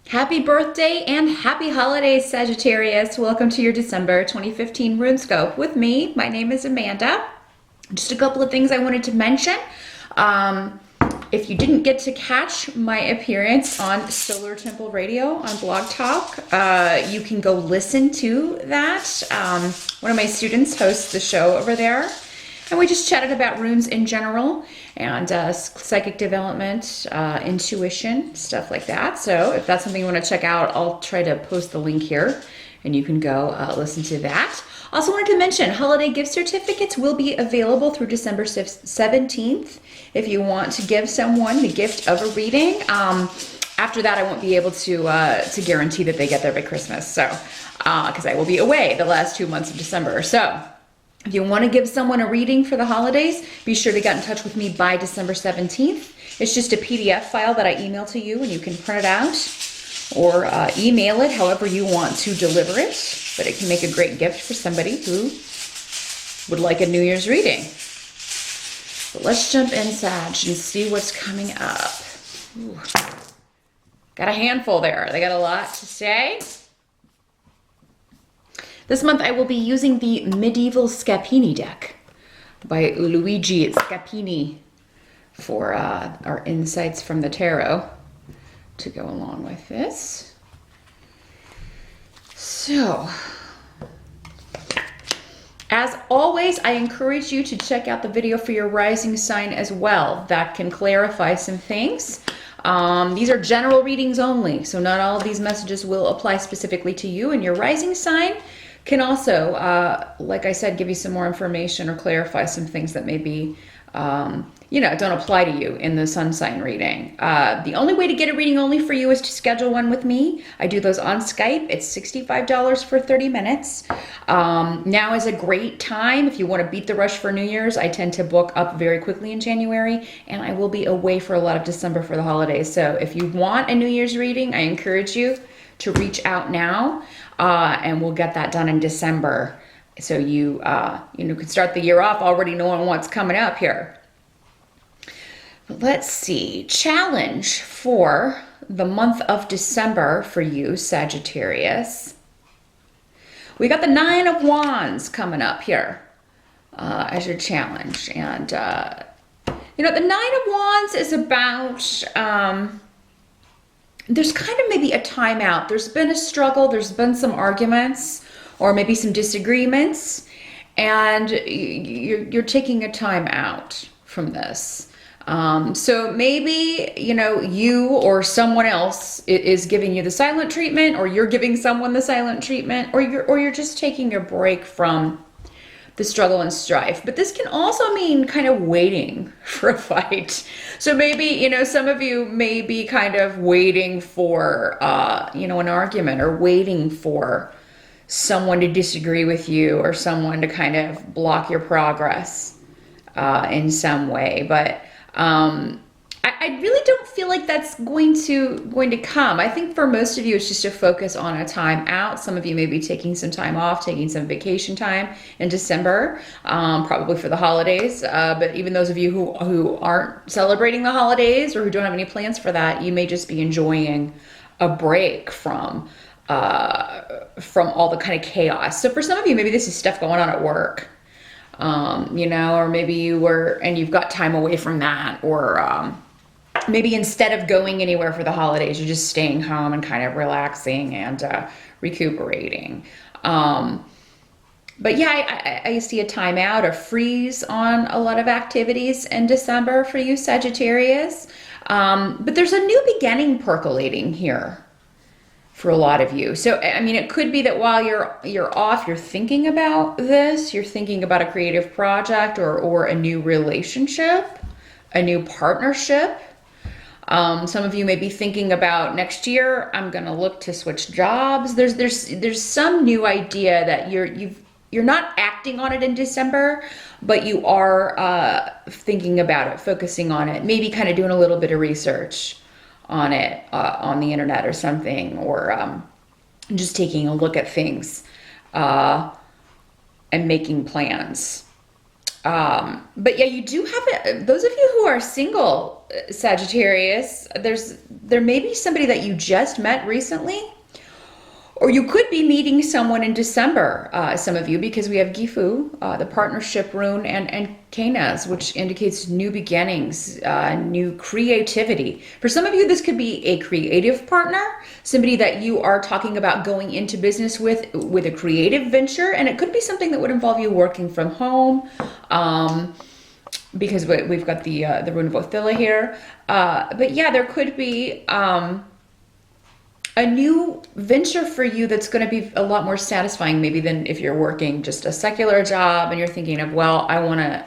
Happy birthday and happy holidays, Sagittarius. Welcome to your December 2015 Runescope with me. My name is Amanda. Just a couple of things I wanted to mention. If you didn't get to catch my appearance on Solar Temple Radio on Blog Talk, you can go listen to that. One of my students hosts the show over there. And we just chatted about runes in general and psychic development, intuition, stuff like that. So if that's something you want to check out, I'll try to post the link here and you can go listen to that. Also wanted to mention holiday gift certificates will be available through December 17th if you want to give someone the gift of a reading. After that, I won't be able to guarantee that they get there by Christmas. So, because I will be away the last 2 months of December. So if you want to give someone a reading for the holidays, be sure to get in touch with me by December 17th. It's just a PDF file that I email to you and you can print it out or email it however you want to deliver it. But it can make a great gift for somebody who would like a New Year's reading. But let's jump in, Sag, and see what's coming up. Ooh. Got a handful there. They got a lot to say. This month I will be using the Medieval Scapini deck by Luigi Scapini for our insights from the tarot to go along with this. So, as always, I encourage you to check out the video for your rising sign as well. That can clarify some things. These are general readings only, so not all of these messages will apply specifically to you, and your rising sign can also, like I said, give you some more information or clarify some things that maybe, don't apply to you in the sun sign reading. The only way to get a reading only for you is to schedule one with me. I do those on Skype. It's $65 for 30 minutes. Now is a great time if you want to beat the rush for New Year's. I tend to book up very quickly in January, and I will be away for a lot of December for the holidays. So if you want a New Year's reading, I encourage you to reach out now, and we'll get that done in December. So you can start the year off already knowing what's coming up here. Let's see, challenge for the month of December for you, Sagittarius. We got the Nine of Wands coming up here as your challenge. And, the Nine of Wands is about, there's kind of maybe a timeout. There's been a struggle, there's been some arguments, or maybe some disagreements, and you're taking a time out from this. So maybe, you or someone else is giving you the silent treatment, or you're giving someone the silent treatment, or you're just taking a break from the struggle and strife. But this can also mean kind of waiting for a fight. So maybe, some of you may be kind of waiting for, an argument, or waiting for someone to disagree with you, or someone to kind of block your progress in some way. But I really don't feel like that's going to come. I think for most of you, it's just a focus on a time out. Some of you may be taking some time off, taking some vacation time in December, probably for the holidays. But even those of you who aren't celebrating the holidays or who don't have any plans for that, you may just be enjoying a break from all the kind of chaos. So for some of you, maybe this is stuff going on at work. Or maybe you've got time away from that, or maybe instead of going anywhere for the holidays, you're just staying home and kind of relaxing and recuperating. But yeah, I see a timeout, a freeze on a lot of activities in December for you, Sagittarius. But there's a new beginning percolating here for a lot of you. So, it could be that while you're off, you're thinking about this, you're thinking about a creative project or a new relationship, a new partnership. Some of you may be thinking about next year, I'm going to look to switch jobs. There's some new idea that you're not acting on it in December, but you are thinking about it, focusing on it, maybe kind of doing a little bit of research on it on the internet or something, or just taking a look at things and making plans. But yeah, you do have it. Those of you who are single, Sagittarius, there may be somebody that you just met recently, or you could be meeting someone in December, some of you, because we have Gifu, the partnership rune, and Kanaz, which indicates new beginnings, new creativity. For some of you, this could be a creative partner, somebody that you are talking about going into business with a creative venture, and it could be something that would involve you working from home, because we've got the rune of Othila here. But yeah, there could be a new venture for you that's going to be a lot more satisfying maybe than if you're working just a secular job and you're thinking of, well,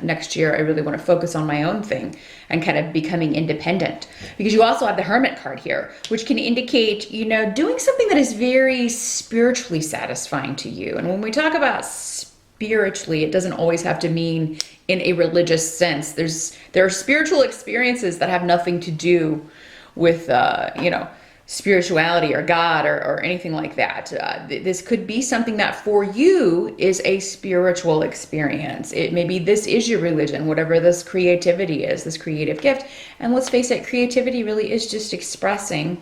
next year, I really want to focus on my own thing and kind of becoming independent. Because you also have the Hermit card here, which can indicate, doing something that is very spiritually satisfying to you. And when we talk about spiritually, it doesn't always have to mean in a religious sense. There are spiritual experiences that have nothing to do with, spirituality or God or anything like that. This could be something that for you is a spiritual experience. Maybe this is your religion, whatever this creativity is, this creative gift. And let's face it, creativity really is just expressing,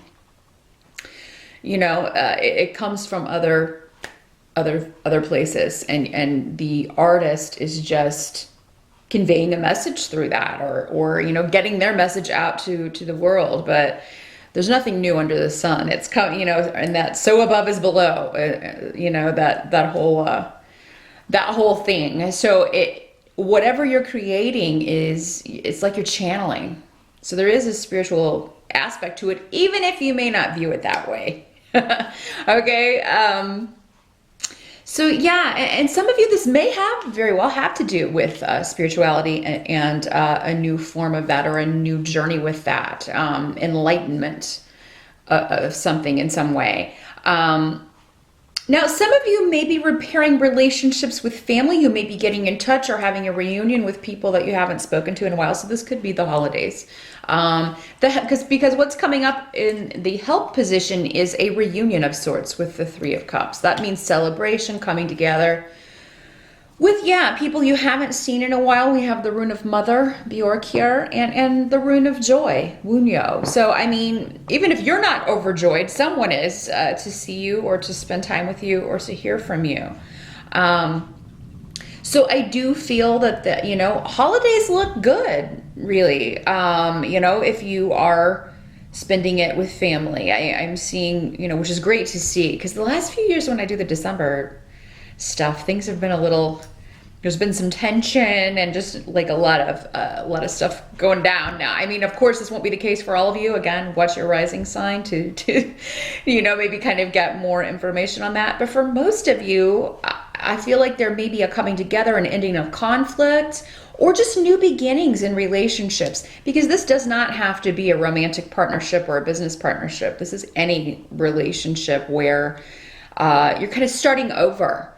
it comes from other places, and the artist is just conveying a message through that or getting their message out to the world. But there's nothing new under the sun. It's coming, and that so above is below, that whole thing. So whatever you're creating it's like you're channeling. So there is a spiritual aspect to it, even if you may not view it that way. Okay. So yeah, and some of you, this may very well have to do with spirituality and a new form of that, or a new journey with that, enlightenment of something in some way. Now, some of you may be repairing relationships with family. You may be getting in touch or having a reunion with people that you haven't spoken to in a while. So this could be the holidays. Because what's coming up in the help position is a reunion of sorts with the Three of Cups. That means celebration, coming together with, people you haven't seen in a while. We have the rune of Mother, Bjork here, and the rune of Joy, Wunyo. So, I mean, even if you're not overjoyed, someone is to see you or to spend time with you or to hear from you. So I do feel that holidays look good, really. If you are spending it with family, I'm seeing, which is great to see, because the last few years when I do the December stuff, things have been there's been some tension and just like a lot of stuff going down now. I mean, of course, this won't be the case for all of you. Again, watch your rising sign to maybe kind of get more information on that. But for most of you, I feel like there may be a coming together, an ending of conflict, or just new beginnings in relationships, because this does not have to be a romantic partnership or a business partnership. This is any relationship where you're kind of starting over,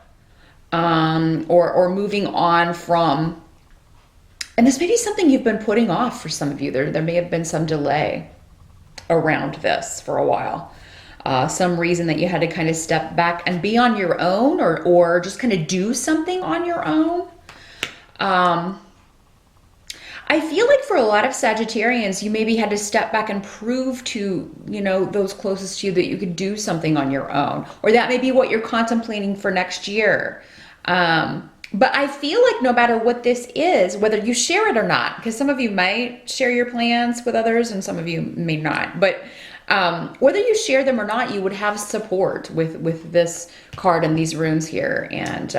or moving on from, and this may be something you've been putting off for some of you. There may have been some delay around this for a while. Some reason that you had to kind of step back and be on your own, or just kind of do something on your own. I feel like for a lot of Sagittarians, you maybe had to step back and prove to, those closest to you that you could do something on your own, or that may be what you're contemplating for next year. But I feel like no matter what this is, whether you share it or not, because some of you might share your plans with others and some of you may not, but whether you share them or not, you would have support with this card and these runes here. And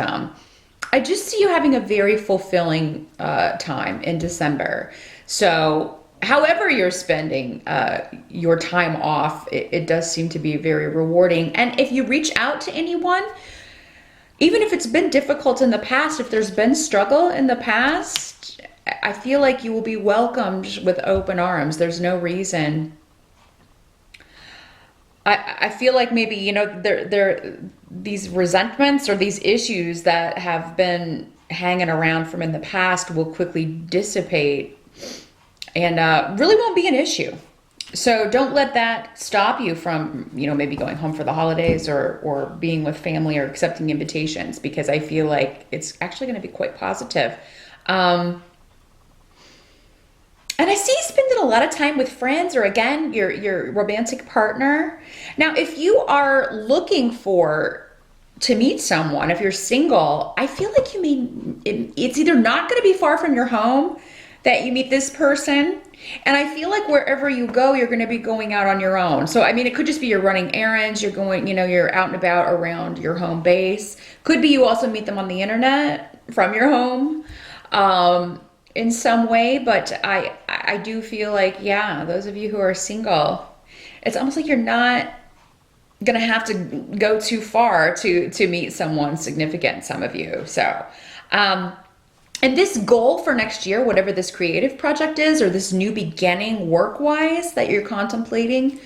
I just see you having a very fulfilling time in December. So however you're spending your time off, it does seem to be very rewarding. And if you reach out to anyone, even if it's been difficult in the past, if there's been struggle in the past, I feel like you will be welcomed with open arms. There's no reason. I feel like maybe, there these resentments or these issues that have been hanging around from in the past will quickly dissipate and really won't be an issue. So don't let that stop you from, maybe going home for the holidays or being with family or accepting invitations, because I feel like it's actually going to be quite positive. And I see you spending a lot of time with friends or again, your romantic partner. Now, if you are looking for to meet someone, if you're single, I feel like it's either not going to be far from your home that you meet this person. And I feel like wherever you go, you're going to be going out on your own. So, I mean, it could just be you're running errands, you're going, you're out and about around your home base. Could be you also meet them on the internet from your home. In some way, but I do feel like, yeah, those of you who are single, it's almost like you're not gonna have to go too far to meet someone significant, some of you. So and this goal for next year, whatever this creative project is or this new beginning work-wise that you're contemplating,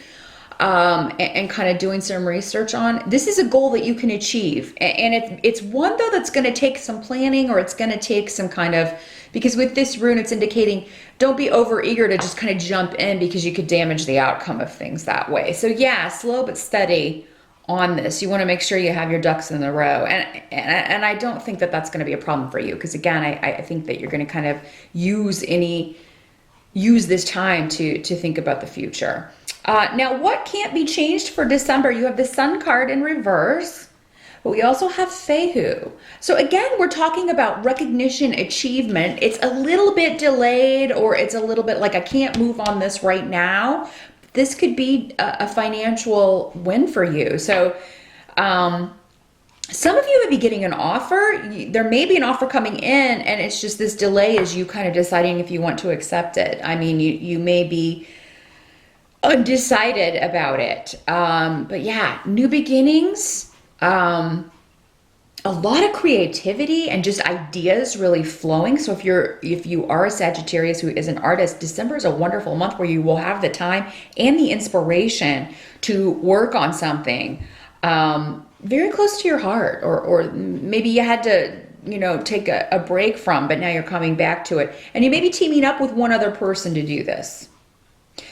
and kind of doing some research on, this is a goal that you can achieve. And it's one though that's going to take some planning, or it's going to take some kind of, because with this rune it's indicating don't be over eager to just kind of jump in, because you could damage the outcome of things that way. So yeah, slow but steady on this. You want to make sure you have your ducks in a row, and I don't think that that's going to be a problem for you, because again, I think that you're going to kind of use this time to think about the future. Now, what can't be changed for December? You have the Sun card in reverse, but we also have Fehu. So again, we're talking about recognition, achievement. It's a little bit delayed, or it's a little bit like I can't move on this right now. This could be a financial win for you. So some of you may be getting an offer. There may be an offer coming in, and it's just this delay is you kind of deciding if you want to accept it. I mean, you may be undecided about it. But yeah, new beginnings, a lot of creativity and just ideas really flowing. So if you are a Sagittarius who is an artist, December is a wonderful month where you will have the time and the inspiration to work on something very close to your heart, or maybe you had to take a break from, but now you're coming back to it, and you may be teaming up with one other person to do this.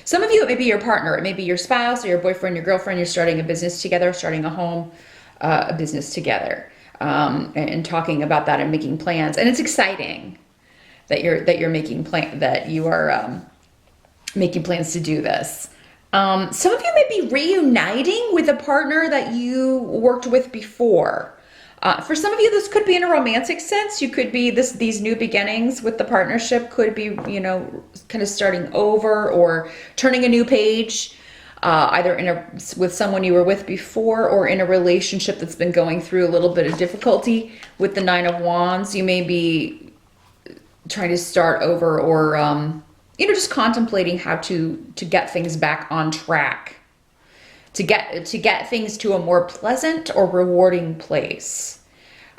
Some of you, it may be your partner, it may be your spouse or your boyfriend, your girlfriend. You're starting a business together, starting a home, a business together, and talking about that and making plans. And it's exciting that you're making making plans to do this. Some of you may be reuniting with a partner that you worked with before. For some of you, this could be in a romantic sense. You could be these new beginnings with the partnership could be, kind of starting over or turning a new page, either with someone you were with before, or in a relationship that's been going through a little bit of difficulty. With the Nine of Wands, you may be trying to start over, or just contemplating how to get things back on track. To get things to a more pleasant or rewarding place.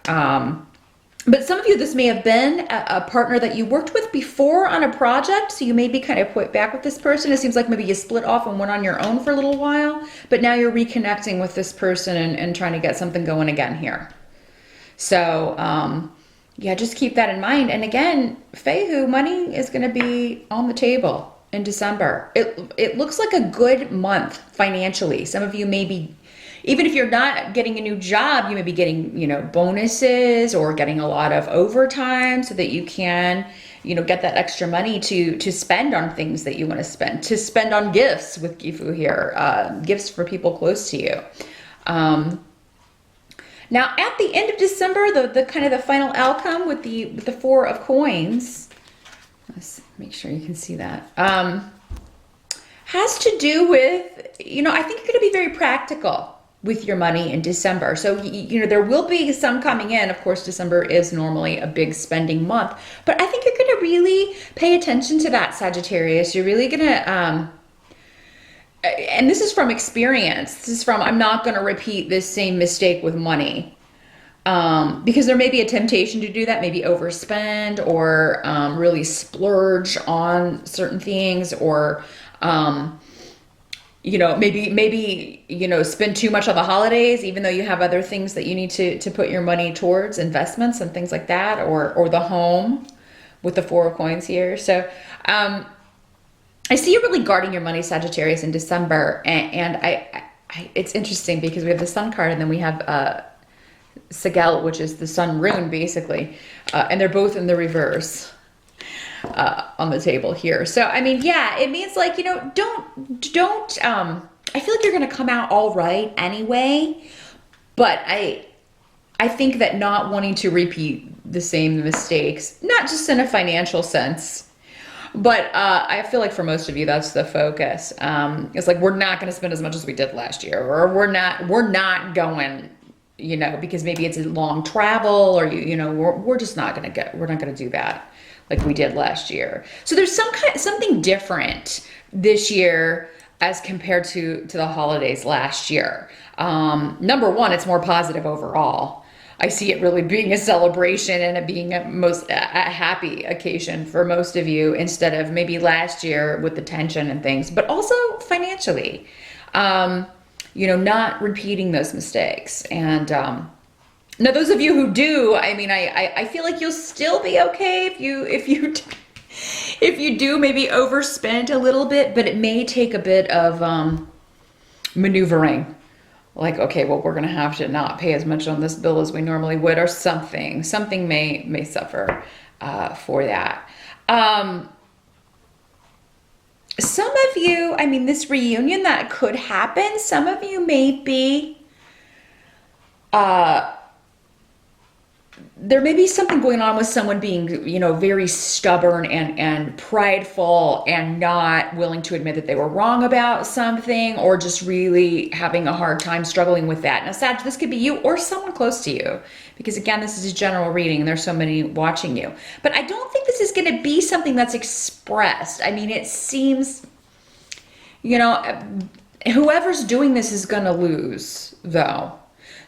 But some of you, this may have been a partner that you worked with before on a project, so you may be kind of put back with this person. It seems like maybe you split off and went on your own for a little while, but now you're reconnecting with this person and trying to get something going again here. So, yeah, just keep that in mind. And again, Fehu, money is going to be on the table in December. It looks like a good month financially. Some of you may be, even if you're not getting a new job, you may be getting, bonuses or getting a lot of overtime so that you can, get that extra money to spend on things that you want to spend on gifts with Gifu here, gifts for people close to you. Now at the end of December, the kind of the final outcome with the Four of Coins, let's make sure you can see that, has to do with, I think you're going to be very practical with your money in December. So, there will be some coming in. Of course, December is normally a big spending month, but I think you're going to really pay attention to that, Sagittarius. You're really going to, and this is from experience. This is from, I'm not going to repeat this same mistake with money. Because there may be a temptation to do that, maybe overspend or really splurge on certain things, or maybe spend too much on the holidays, even though you have other things that you need to put your money towards, investments and things like that, or the home with the Four of Coins here. So I see you really guarding your money, Sagittarius, in December, and I it's interesting because we have the Sun card and then we have Sagel, which is the sun rune, basically. And they're both in the reverse on the table here. So, I mean, yeah, it means like, you know, don't, I feel like you're going to come out all right anyway. But I think that not wanting to repeat the same mistakes, not just in a financial sense, but I feel like for most of you, that's the focus. It's like, we're not going to spend as much as we did last year, or we're not going, you know, because maybe it's a long travel, or you know, we're just not going to we're not going to do that like we did last year. So there's something different this year as compared to the holidays last year. Number one, it's more positive overall. I see it really being a celebration and it being a happy occasion for most of you, instead of maybe last year with the tension and things, but also financially, you know, not repeating those mistakes. And now those of you who do, I mean, I feel like you'll still be okay if you do maybe overspend a little bit, but it may take a bit of maneuvering. Like, okay, well, we're going to have to not pay as much on this bill as we normally would, or something may suffer for that. Some of you, I mean, this reunion that could happen, some of you may be, there may be something going on with someone being, you know, very stubborn and prideful and not willing to admit that they were wrong about something, or just really having a hard time struggling with that. Now, Sag, this could be you or someone close to you, because again, this is a general reading and there's so many watching you. But I don't think this is going to be something that's expressed. I mean, it seems, you know, whoever's doing this is going to lose, though.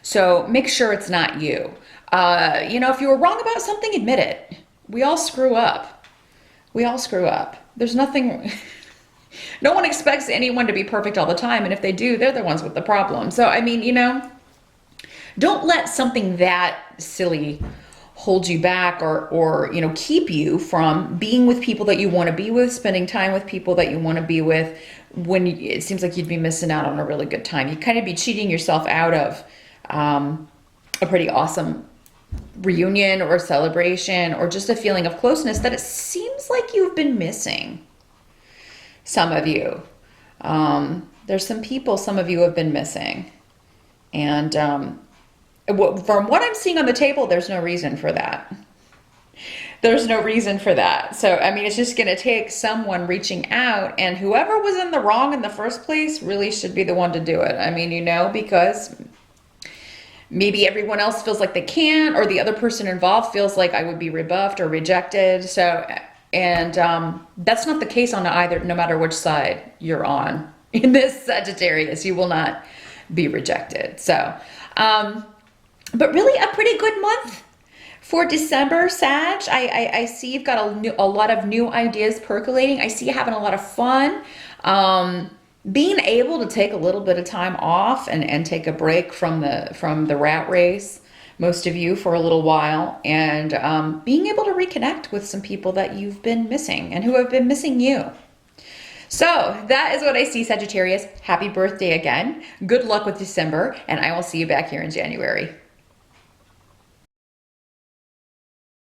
So make sure it's not you. You know, if you were wrong about something, admit it. We all screw up. We all screw up. There's nothing, no one expects anyone to be perfect all the time. And if they do, they're the ones with the problem. So, I mean, you know, don't let something that silly hold you back, or, you know, keep you from being with people that you want to be with, spending time with people that you want to be with, when it seems like you'd be missing out on a really good time. You'd kind of be cheating yourself out of a pretty awesome reunion or celebration, or just a feeling of closeness that it seems like you've been missing. Some of you, there's some people some of you have been missing, and from what I'm seeing on the table, there's no reason for that. There's no reason for that. So, I mean, it's just going to take someone reaching out, and whoever was in the wrong in the first place really should be the one to do it. I mean, you know, because maybe everyone else feels like they can't, or the other person involved feels like I would be rebuffed or rejected. So, and that's not the case on either, no matter which side you're on. In this Sagittarius, you will not be rejected. So, but really a pretty good month for December, Sag. I see you've got a lot of new ideas percolating. I see you having a lot of fun. Being able to take a little bit of time off and take a break from the rat race, most of you, for a little while, and being able to reconnect with some people that you've been missing and who have been missing you. So that is what I see, Sagittarius. Happy birthday again. Good luck with December, and I will see you back here in January.